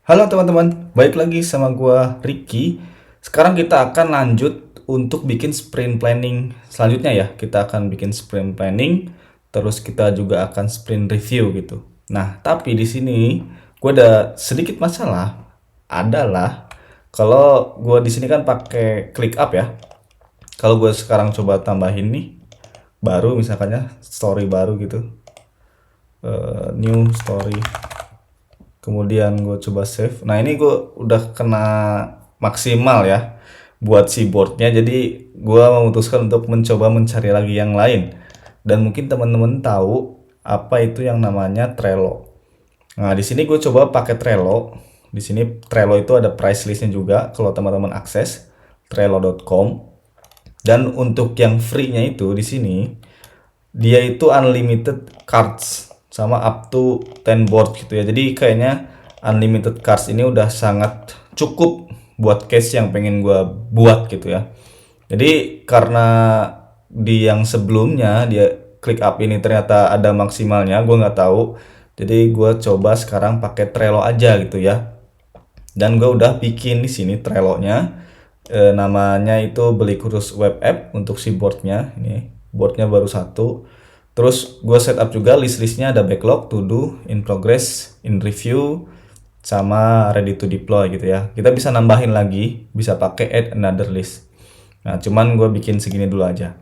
Halo teman-teman, balik lagi sama gua Ricky. Sekarang kita akan lanjut untuk bikin sprint planning selanjutnya ya. Kita akan bikin sprint planning, terus kita juga akan sprint review gitu. Nah, tapi di sini gua ada sedikit masalah. Adalah kalau gua di sini kan pakai ClickUp ya. Kalau gue sekarang coba tambahin nih, baru misalkannya story baru gitu, new story. Kemudian gue coba save. Nah ini gue udah kena maksimal ya buat si boardnya. Jadi gue memutuskan untuk mencoba mencari lagi yang lain. Dan mungkin teman-teman tahu apa itu yang namanya Trello. Nah di sini gue coba pakai Trello. Di sini Trello itu ada price listnya juga. Kalau teman-teman akses Trello.com. Dan untuk yang free-nya itu di sini dia itu unlimited cards sama up to 10 board gitu ya. Jadi kayaknya unlimited cards ini udah sangat cukup buat case yang pengen gua buat gitu ya. Jadi karena di yang sebelumnya dia klik up ini ternyata ada maksimalnya, gua nggak tahu. Jadi gua coba sekarang pakai Trello aja gitu ya. Dan gue udah bikin di sini Trello-nya. Namanya itu beli kursus web app untuk si boardnya. Ini boardnya baru satu. Terus gue setup juga list-listnya, ada backlog, to do, in progress, in review, sama ready to deploy gitu ya. Kita bisa nambahin lagi, bisa pakai add another list. Nah cuman gue bikin segini dulu aja.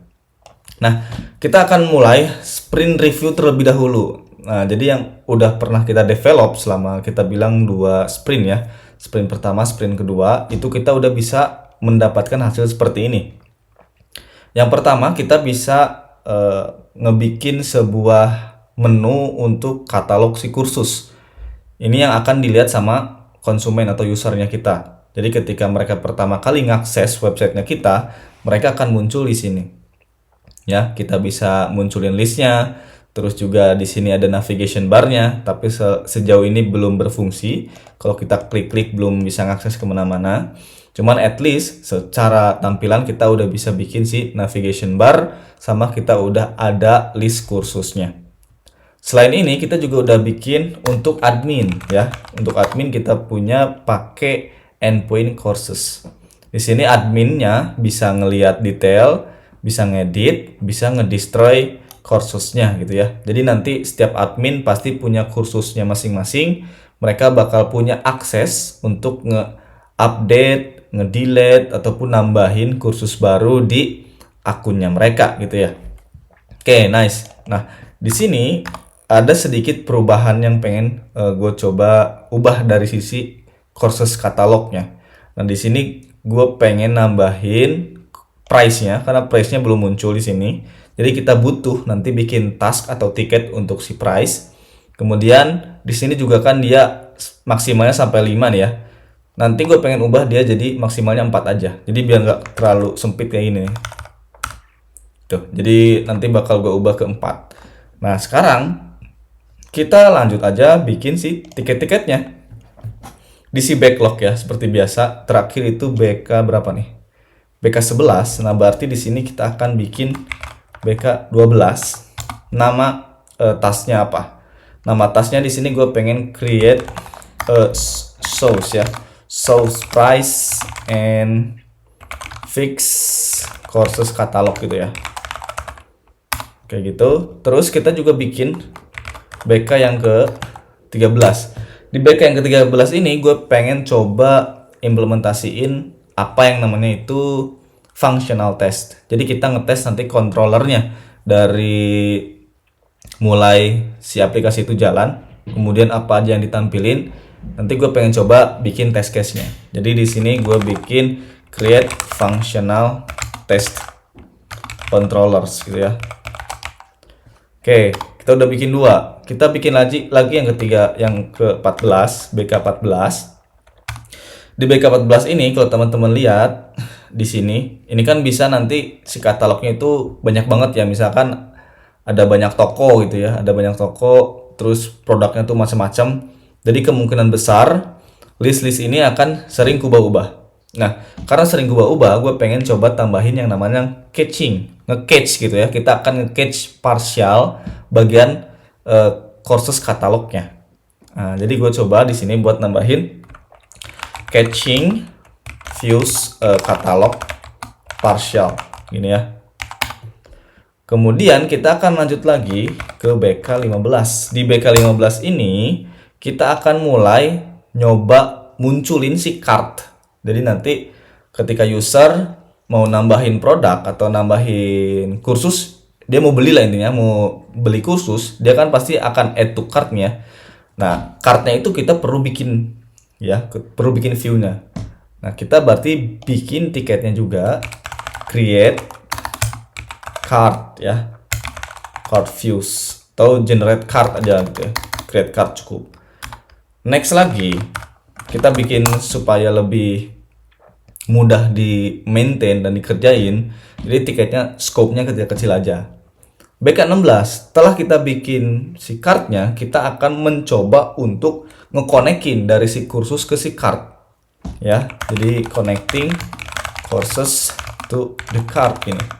Nah, kita akan mulai sprint review terlebih dahulu. Nah, jadi yang udah pernah kita develop selama kita bilang 2 sprint ya. Sprint pertama, sprint kedua, itu kita udah bisa mendapatkan hasil seperti ini. Yang pertama, kita bisa ngebikin sebuah menu untuk katalog si kursus. Ini yang akan dilihat sama konsumen atau usernya kita. Jadi ketika mereka pertama kali ngakses websitenya kita, mereka akan muncul di sini. Ya, kita bisa munculin listnya. Terus juga di sini ada navigation barnya, tapi sejauh ini belum berfungsi. Kalau kita klik-klik belum bisa ngakses kemana-mana. Cuman at least secara tampilan kita udah bisa bikin si navigation bar, sama kita udah ada list kursusnya. Selain ini kita juga udah bikin untuk admin ya. Untuk admin kita punya pakai endpoint courses. Di sini adminnya bisa ngelihat detail, bisa ngedit, bisa ngedestroy kursusnya gitu ya. Jadi nanti setiap admin pasti punya kursusnya masing-masing. Mereka bakal punya akses untuk nge-update, nge-delete ataupun nambahin kursus baru di akunnya mereka gitu ya. Oke, nice. Nah, di sini ada sedikit perubahan yang pengen gue coba ubah dari sisi courses katalognya. Nah, di sini gue pengen nambahin price-nya karena price-nya belum muncul di sini. Jadi kita butuh nanti bikin task atau tiket untuk si price. Kemudian di sini juga kan dia maksimalnya sampai 5 nih ya. Nanti gue pengen ubah dia jadi maksimalnya 4 aja. Jadi biar nggak terlalu sempit kayak gini nih. Tuh, jadi nanti bakal gue ubah ke 4. Nah, sekarang kita lanjut aja bikin si tiket-tiketnya. Di si backlog ya, seperti biasa. Terakhir itu BK berapa nih? BK 11. Nah, berarti di sini kita akan bikin BK 12. Nama tasnya apa? Nama tasnya di sini gue pengen create source ya. Source price and fix courses catalog gitu ya. Kayak gitu. Terus kita juga bikin BK yang ke 13. Di BK yang ke 13 ini gue pengen coba implementasiin apa yang namanya itu functional test. Jadi kita ngetes nanti controllernya dari mulai si aplikasi itu jalan, kemudian apa aja yang ditampilin. Nanti gue pengen coba bikin test case-nya. Jadi di sini gue bikin create functional test controllers gitu ya. Oke, kita udah bikin 2. Kita bikin lagi yang ketiga, yang ke-14, BK14. Di BK14 ini kalau teman-teman lihat di sini, ini kan bisa nanti si katalognya itu banyak banget ya. Misalkan ada banyak toko gitu ya, ada banyak toko, terus produknya tuh macam-macam. Jadi kemungkinan besar list-list ini akan sering kubah-ubah. Nah, karena sering ubah-ubah, gue pengen coba tambahin yang namanya catching, nge-catch gitu ya. Kita akan nge-catch partial bagian courses katalognya. Nah, jadi gue coba di sini buat nambahin catching views katalog partial gini ya. Kemudian kita akan lanjut lagi ke BK15. Di BK15 ini kita akan mulai nyoba munculin si cart. Jadi nanti ketika user mau nambahin produk atau nambahin kursus, dia mau beli lah intinya, mau beli kursus, dia kan pasti akan add to cart-nya. Nah, cart-nya itu kita perlu bikin ya, perlu bikin view-nya. Nah, kita berarti bikin tiketnya juga, create cart ya, cart views atau generate cart aja gitu ya, create cart cukup. Next lagi kita bikin supaya lebih mudah di maintain dan dikerjain, jadi tiketnya scope-nya kecil-kecil aja. BK16 setelah kita bikin si cart-nya, kita akan mencoba untuk ngekonekin dari si kursus ke si cart ya, jadi connecting courses to the cart ini.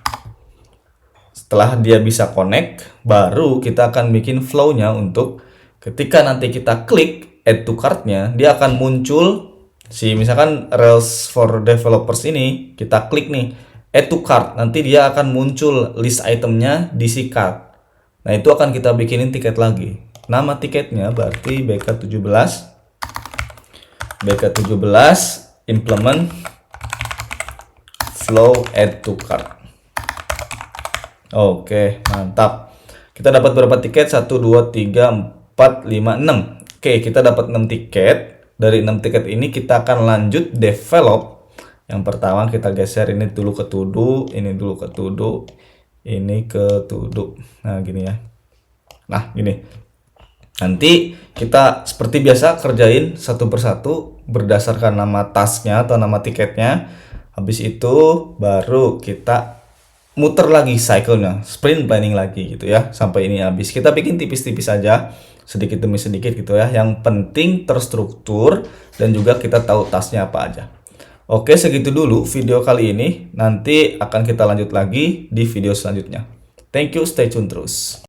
Setelah dia bisa connect, baru kita akan bikin flow-nya untuk ketika nanti kita klik add to cart-nya, dia akan muncul si misalkan Rails for Developers ini, kita klik nih add to cart, nanti dia akan muncul list itemnya di si cart. Nah, itu akan kita bikinin tiket lagi. Nama tiketnya berarti BK17 implement flow add to cart. Oke, mantap. Kita dapat berapa tiket? 1, 2, 3, 4, 5, 6. Oke, kita dapat 6 tiket. Dari 6 tiket ini kita akan lanjut develop. Yang pertama kita geser ini dulu ke to do, ini dulu ke to do, ini ke to do. Nah, gini ya. Nah, gini. Nanti kita seperti biasa kerjain satu persatu berdasarkan nama tasknya atau nama tiketnya. Habis itu baru kita muter lagi cycle-nya, sprint planning lagi gitu ya, sampai ini habis. Kita bikin tipis-tipis aja, sedikit demi sedikit gitu ya. Yang penting terstruktur dan juga kita tahu tasknya apa aja. Oke, segitu dulu video kali ini. Nanti akan kita lanjut lagi di video selanjutnya. Thank you, stay tune terus.